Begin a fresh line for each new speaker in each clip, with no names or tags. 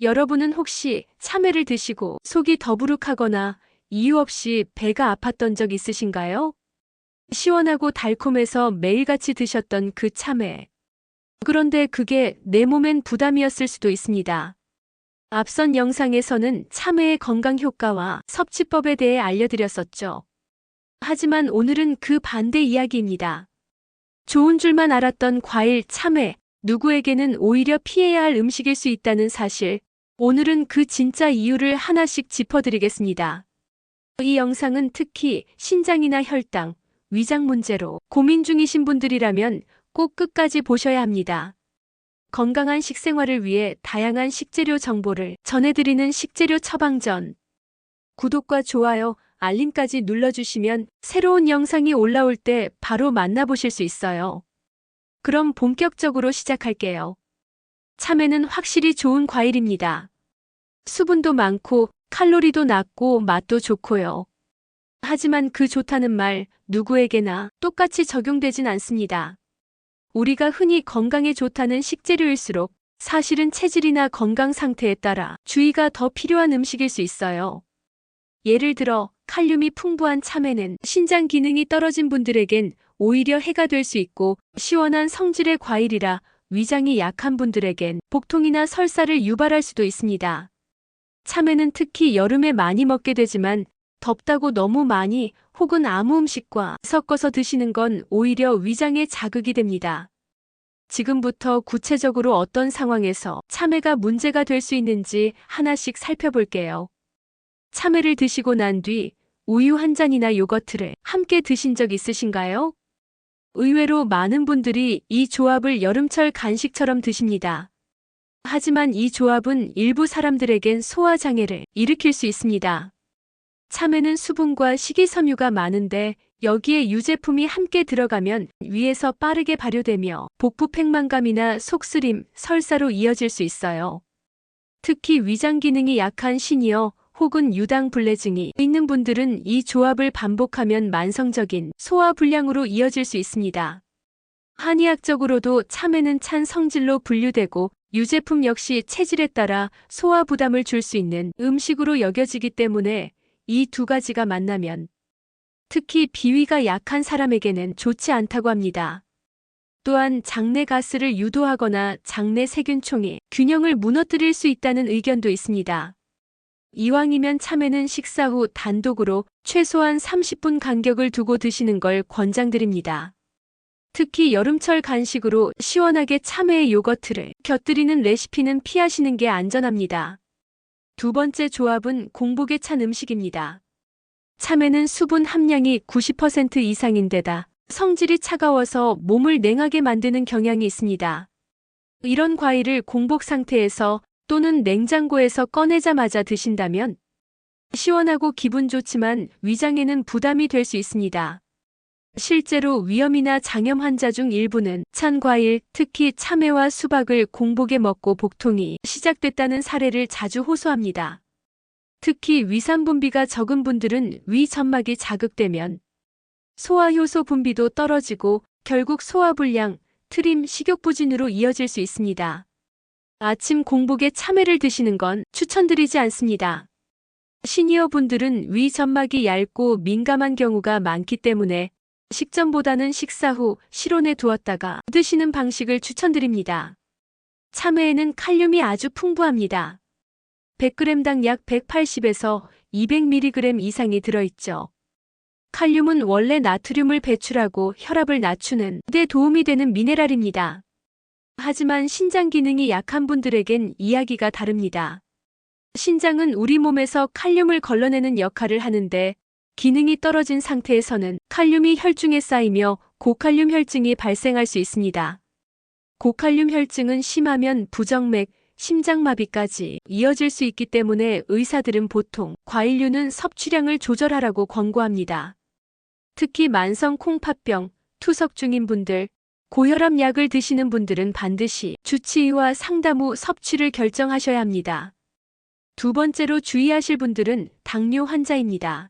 여러분은 혹시 참외를 드시고 속이 더부룩하거나 이유 없이 배가 아팠던 적 있으신가요? 시원하고 달콤해서 매일같이 드셨던 그 참외. 그런데 그게 내 몸엔 부담이었을 수도 있습니다. 앞선 영상에서는 참외의 건강 효과와 섭취법에 대해 알려드렸었죠. 하지만 오늘은 그 반대 이야기입니다. 좋은 줄만 알았던 과일 참외, 누구에게는 오히려 피해야 할 음식일 수 있다는 사실. 오늘은 그 진짜 이유를 하나씩 짚어드리겠습니다. 이 영상은 특히 신장이나 혈당, 위장 문제로 고민 중이신 분들이라면 꼭 끝까지 보셔야 합니다. 건강한 식생활을 위해 다양한 식재료 정보를 전해드리는 식재료 처방전. 구독과 좋아요, 알림까지 눌러주시면 새로운 영상이 올라올 때 바로 만나보실 수 있어요. 그럼 본격적으로 시작할게요. 참외는 확실히 좋은 과일입니다. 수분도 많고 칼로리도 낮고 맛도 좋고요. 하지만 그 좋다는 말 누구에게나 똑같이 적용되진 않습니다. 우리가 흔히 건강에 좋다는 식재료일수록 사실은 체질이나 건강 상태에 따라 주의가 더 필요한 음식일 수 있어요. 예를 들어 칼륨이 풍부한 참외는 신장 기능이 떨어진 분들에겐 오히려 해가 될 수 있고, 시원한 성질의 과일이라 위장이 약한 분들에겐 복통이나 설사를 유발할 수도 있습니다. 참외는 특히 여름에 많이 먹게 되지만 덥다고 너무 많이 혹은 아무 음식과 섞어서 드시는 건 오히려 위장에 자극이 됩니다. 지금부터 구체적으로 어떤 상황에서 참외가 문제가 될 수 있는지 하나씩 살펴볼게요. 참외를 드시고 난 뒤 우유 한 잔이나 요거트를 함께 드신 적 있으신가요? 의외로 많은 분들이 이 조합을 여름철 간식처럼 드십니다. 하지만 이 조합은 일부 사람들에겐 소화장애를 일으킬 수 있습니다. 참외는 수분과 식이섬유가 많은데 여기에 유제품이 함께 들어가면 위에서 빠르게 발효되며 복부 팽만감이나 속쓰림, 설사로 이어질 수 있어요. 특히 위장 기능이 약한 시니어 혹은 유당불내증이 있는 분들은 이 조합을 반복하면 만성적인 소화불량으로 이어질 수 있습니다. 한의학적으로도 참외는 찬 성질로 분류되고 유제품 역시 체질에 따라 소화 부담을 줄 수 있는 음식으로 여겨지기 때문에 이 두 가지가 만나면 특히 비위가 약한 사람에게는 좋지 않다고 합니다. 또한 장내 가스를 유도하거나 장내 세균총의 균형을 무너뜨릴 수 있다는 의견도 있습니다. 이왕이면 참외는 식사 후 단독으로 최소한 30분 간격을 두고 드시는 걸 권장드립니다. 특히 여름철 간식으로 시원하게 참외의 요거트를 곁들이는 레시피는 피하시는 게 안전합니다. 두 번째 조합은 공복에 찬 음식입니다. 참외는 수분 함량이 90% 이상인데다 성질이 차가워서 몸을 냉하게 만드는 경향이 있습니다. 이런 과일을 공복 상태에서 또는 냉장고에서 꺼내자마자 드신다면 시원하고 기분 좋지만 위장에는 부담이 될 수 있습니다. 실제로 위염이나 장염 환자 중 일부는 찬 과일, 특히 참외와 수박을 공복에 먹고 복통이 시작됐다는 사례를 자주 호소합니다. 특히 위산 분비가 적은 분들은 위 점막이 자극되면 소화효소 분비도 떨어지고 결국 소화불량, 트림, 식욕부진으로 이어질 수 있습니다. 아침 공복에 참외를 드시는 건 추천드리지 않습니다. 시니어 분들은 위 점막이 얇고 민감한 경우가 많기 때문에 식전보다는 식사 후 실온에 두었다가 드시는 방식을 추천드립니다. 참외에는 칼륨이 아주 풍부합니다. 100g당 약 180에서 200mg 이상이 들어있죠. 칼륨은 원래 나트륨을 배출하고 혈압을 낮추는 데 도움이 되는 미네랄입니다. 하지만 신장 기능이 약한 분들에겐 이야기가 다릅니다. 신장은 우리 몸에서 칼륨을 걸러내는 역할을 하는데 기능이 떨어진 상태에서는 칼륨이 혈중에 쌓이며 고칼륨 혈증이 발생할 수 있습니다. 고칼륨 혈증은 심하면 부정맥, 심장마비까지 이어질 수 있기 때문에 의사들은 보통 과일류는 섭취량을 조절하라고 권고합니다. 특히 만성 콩팥병, 투석 중인 분들, 고혈압 약을 드시는 분들은 반드시 주치의와 상담 후 섭취를 결정하셔야 합니다. 두 번째로 주의하실 분들은 당뇨 환자입니다.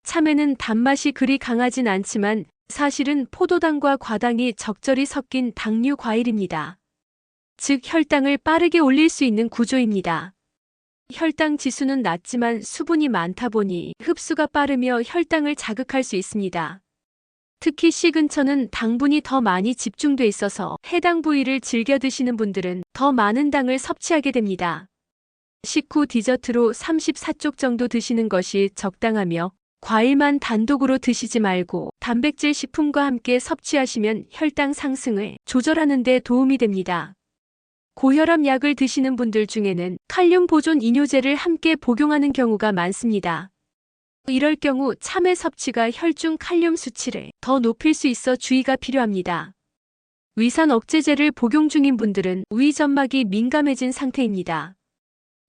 참외는 단맛이 그리 강하진 않지만 사실은 포도당과 과당이 적절히 섞인 당류 과일입니다. 즉 혈당을 빠르게 올릴 수 있는 구조입니다. 혈당 지수는 낮지만 수분이 많다 보니 흡수가 빠르며 혈당을 자극할 수 있습니다. 특히 씨 근처는 당분이 더 많이 집중돼 있어서 해당 부위를 즐겨 드시는 분들은 더 많은 당을 섭취하게 됩니다. 식후 디저트로 34쪽 정도 드시는 것이 적당하며 과일만 단독으로 드시지 말고 단백질 식품과 함께 섭취하시면 혈당 상승을 조절하는 데 도움이 됩니다. 고혈압 약을 드시는 분들 중에는 칼륨 보존 이뇨제를 함께 복용하는 경우가 많습니다. 이럴 경우 참외 섭취가 혈중 칼륨 수치를 더 높일 수 있어 주의가 필요합니다. 위산 억제제를 복용 중인 분들은 위 점막이 민감해진 상태입니다.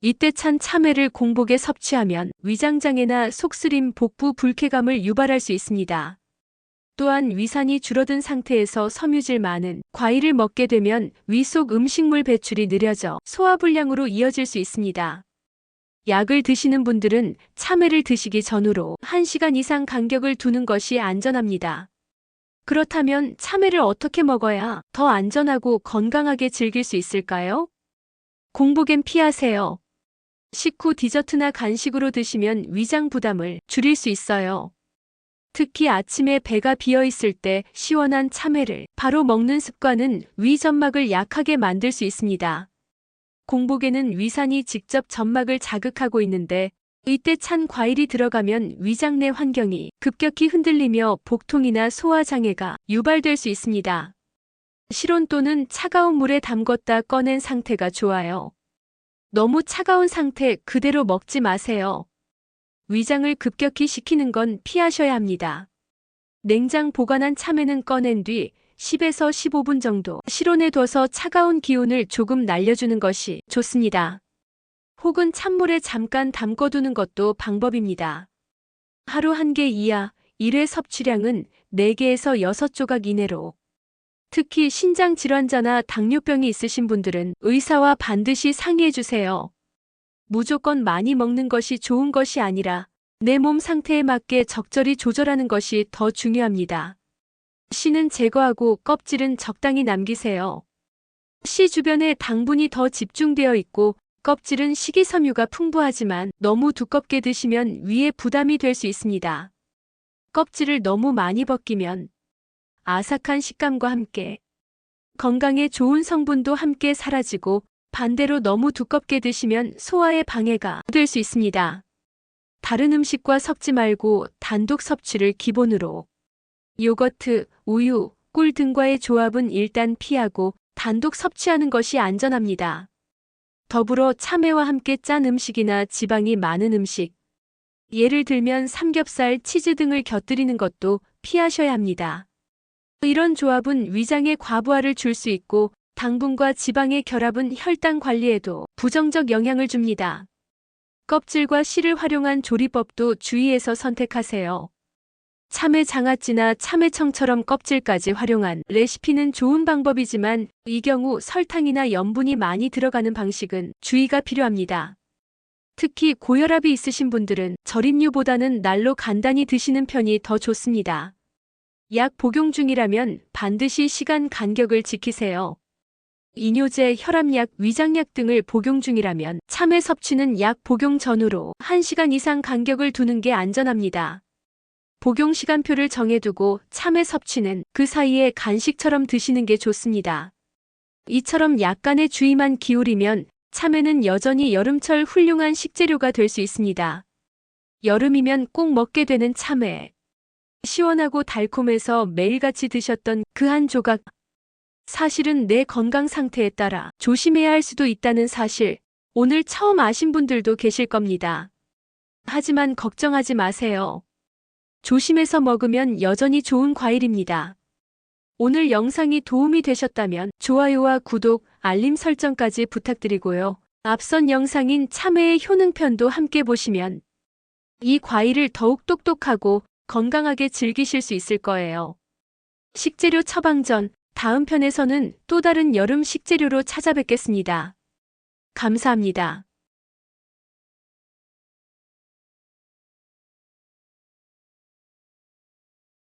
이때 찬 참외를 공복에 섭취하면 위장장애나 속쓰림, 복부 불쾌감을 유발할 수 있습니다. 또한 위산이 줄어든 상태에서 섬유질 많은 과일을 먹게 되면 위 속 음식물 배출이 느려져 소화불량으로 이어질 수 있습니다. 약을 드시는 분들은 참외를 드시기 전후로 1시간 이상 간격을 두는 것이 안전합니다. 그렇다면 참외를 어떻게 먹어야 더 안전하고 건강하게 즐길 수 있을까요? 공복엔 피하세요. 식후 디저트나 간식으로 드시면 위장 부담을 줄일 수 있어요. 특히 아침에 배가 비어 있을 때 시원한 참외를 바로 먹는 습관은 위 점막을 약하게 만들 수 있습니다. 공복에는 위산이 직접 점막을 자극하고 있는데 이때 찬 과일이 들어가면 위장 내 환경이 급격히 흔들리며 복통이나 소화장애가 유발될 수 있습니다. 실온 또는 차가운 물에 담궜다 꺼낸 상태가 좋아요. 너무 차가운 상태 그대로 먹지 마세요. 위장을 급격히 식히는 건 피하셔야 합니다. 냉장 보관한 참외는 꺼낸 뒤 10에서 15분 정도 실온에 둬서 차가운 기운을 조금 날려주는 것이 좋습니다. 혹은 찬물에 잠깐 담궈두는 것도 방법입니다. 하루 1개 이하 1회 섭취량은 4개에서 6조각 이내로. 특히 신장 질환자나 당뇨병이 있으신 분들은 의사와 반드시 상의해 주세요. 무조건 많이 먹는 것이 좋은 것이 아니라 내 몸 상태에 맞게 적절히 조절하는 것이 더 중요합니다. 씨는 제거하고 껍질은 적당히 남기세요. 씨 주변에 당분이 더 집중되어 있고 껍질은 식이섬유가 풍부하지만 너무 두껍게 드시면 위에 부담이 될 수 있습니다. 껍질을 너무 많이 벗기면 아삭한 식감과 함께 건강에 좋은 성분도 함께 사라지고 반대로 너무 두껍게 드시면 소화에 방해가 될 수 있습니다. 다른 음식과 섞지 말고 단독 섭취를 기본으로. 요거트, 우유, 꿀 등과의 조합은 일단 피하고 단독 섭취하는 것이 안전합니다. 더불어 참외와 함께 짠 음식이나 지방이 많은 음식, 예를 들면 삼겹살, 치즈 등을 곁들이는 것도 피하셔야 합니다. 이런 조합은 위장에 과부하를 줄 수 있고 당분과 지방의 결합은 혈당 관리에도 부정적 영향을 줍니다. 껍질과 씨를 활용한 조리법도 주의해서 선택하세요. 참외 장아찌나 참외청처럼 껍질까지 활용한 레시피는 좋은 방법이지만 이 경우 설탕이나 염분이 많이 들어가는 방식은 주의가 필요합니다. 특히 고혈압이 있으신 분들은 절임류보다는 날로 간단히 드시는 편이 더 좋습니다. 약 복용 중이라면 반드시 시간 간격을 지키세요. 이뇨제, 혈압약, 위장약 등을 복용 중이라면 참외 섭취는 약 복용 전후로 1시간 이상 간격을 두는 게 안전합니다. 복용 시간표를 정해두고 참외 섭취는 그 사이에 간식처럼 드시는 게 좋습니다. 이처럼 약간의 주의만 기울이면 참외는 여전히 여름철 훌륭한 식재료가 될 수 있습니다. 여름이면 꼭 먹게 되는 참외. 시원하고 달콤해서 매일같이 드셨던 그 한 조각. 사실은 내 건강 상태에 따라 조심해야 할 수도 있다는 사실, 오늘 처음 아신 분들도 계실 겁니다. 하지만 걱정하지 마세요. 조심해서 먹으면 여전히 좋은 과일입니다. 오늘 영상이 도움이 되셨다면 좋아요와 구독, 알림 설정까지 부탁드리고요. 앞선 영상인 참외의 효능편도 함께 보시면 이 과일을 더욱 똑똑하고 건강하게 즐기실 수 있을 거예요. 식재료 처방전, 다음 편에서는 또 다른 여름 식재료로 찾아뵙겠습니다. 감사합니다.